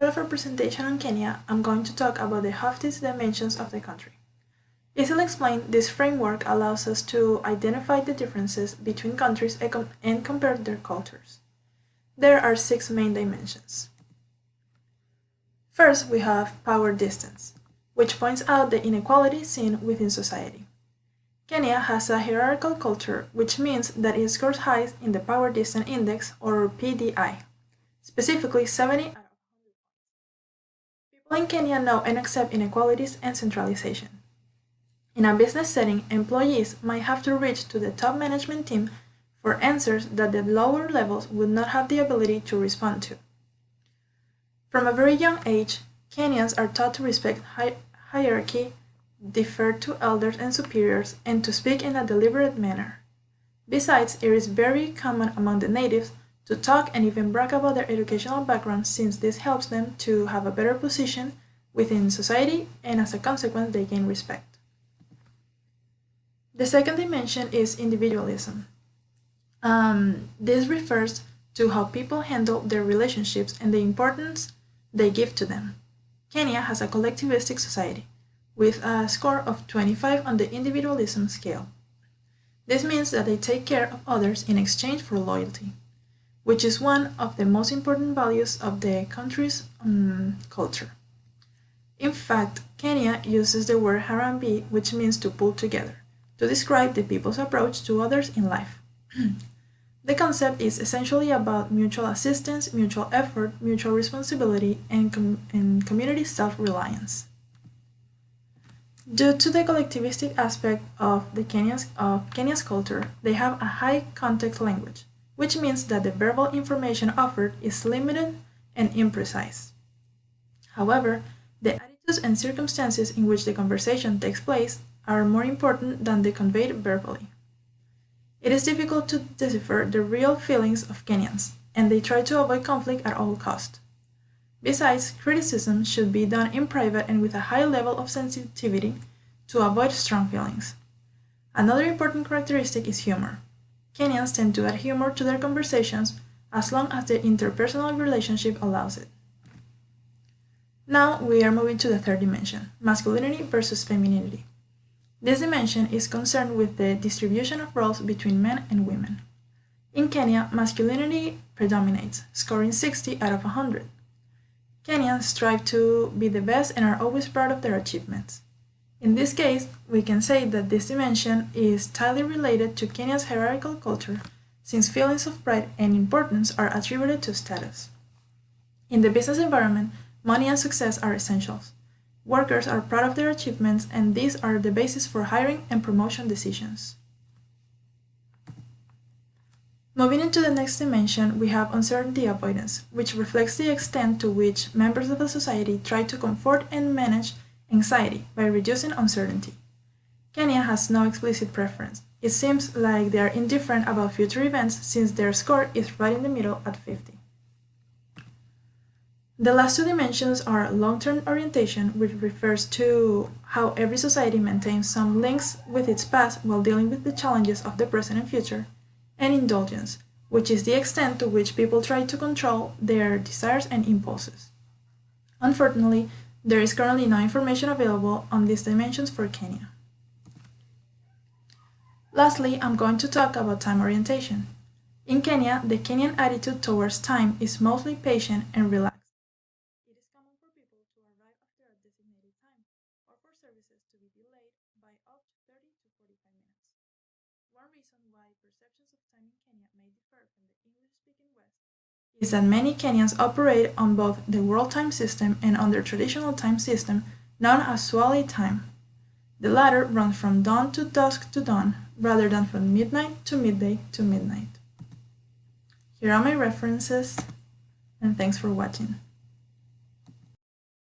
Of representation on Kenya, I'm going to talk about the Hoftis dimensions of the country. Easily explained, this framework allows us to identify the differences between countries and compare their cultures. There are 6 main dimensions. First, we have power distance, which points out the inequality seen within society. Kenya has a hierarchical culture, which means that it scores high in the Power Distance Index, or PDI, specifically 70 out of 100 points. People in Kenya know and accept inequalities and centralization. In a business setting, employees might have to reach to the top management team for answers that the lower levels would not have the ability to respond to. From a very young age, Kenyans are taught to respect hierarchy, defer to elders and superiors, and to speak in a deliberate manner. Besides, it is very common among the natives to talk and even brag about their educational background, since this helps them to have a better position within society, and as a consequence they gain respect. The second dimension is individualism. This refers to how people handle their relationships and the importance they give to them. Kenya has a collectivistic society, with a score of 25 on the individualism scale. This means that they take care of others in exchange for loyalty, which is one of the most important values of the country's culture. In fact, Kenya uses the word Harambee, which means to pull together, to describe the people's approach to others in life. The concept is essentially about mutual assistance, mutual effort, mutual responsibility, and community self-reliance. Due to the collectivistic aspect of Kenya's culture, they have a high context language, which means that the verbal information offered is limited and imprecise. However, the attitudes and circumstances in which the conversation takes place are more important than the conveyed verbally. It is difficult to decipher the real feelings of Kenyans, and they try to avoid conflict at all costs. Besides, criticism should be done in private and with a high level of sensitivity to avoid strong feelings. Another important characteristic is humor. Kenyans tend to add humor to their conversations as long as the interpersonal relationship allows it. Now we are moving to the third dimension, masculinity versus femininity. This dimension is concerned with the distribution of roles between men and women. In Kenya, masculinity predominates, scoring 60 out of 100. Kenyans strive to be the best and are always proud of their achievements. In this case, we can say that this dimension is tightly related to Kenya's hierarchical culture, since feelings of pride and importance are attributed to status. In the business environment, money and success are essentials. Workers are proud of their achievements, and these are the basis for hiring and promotion decisions. Moving into the next dimension, we have uncertainty avoidance, which reflects the extent to which members of a society try to comfort and manage anxiety by reducing uncertainty. Kenya has no explicit preference. It seems like they are indifferent about future events, since their score is right in the middle at 50. The last 2 dimensions are long-term orientation, which refers to how every society maintains some links with its past while dealing with the challenges of the present and future, and indulgence, which is the extent to which people try to control their desires and impulses. Unfortunately, there is currently no information available on these dimensions for Kenya. Lastly, I'm going to talk about time orientation. In Kenya, the Kenyan attitude towards time is mostly patient and relaxed. It is common for people to arrive after a designated time, or for services to be delayed by up to 30 to 45 minutes. One reason why perceptions of time in Kenya may differ from the English-speaking West is that many Kenyans operate on both the world time system and on their traditional time system known as Swahili time. The latter runs from dawn to dusk to dawn, rather than from midnight to midday to midnight. Here are my references, and thanks for watching.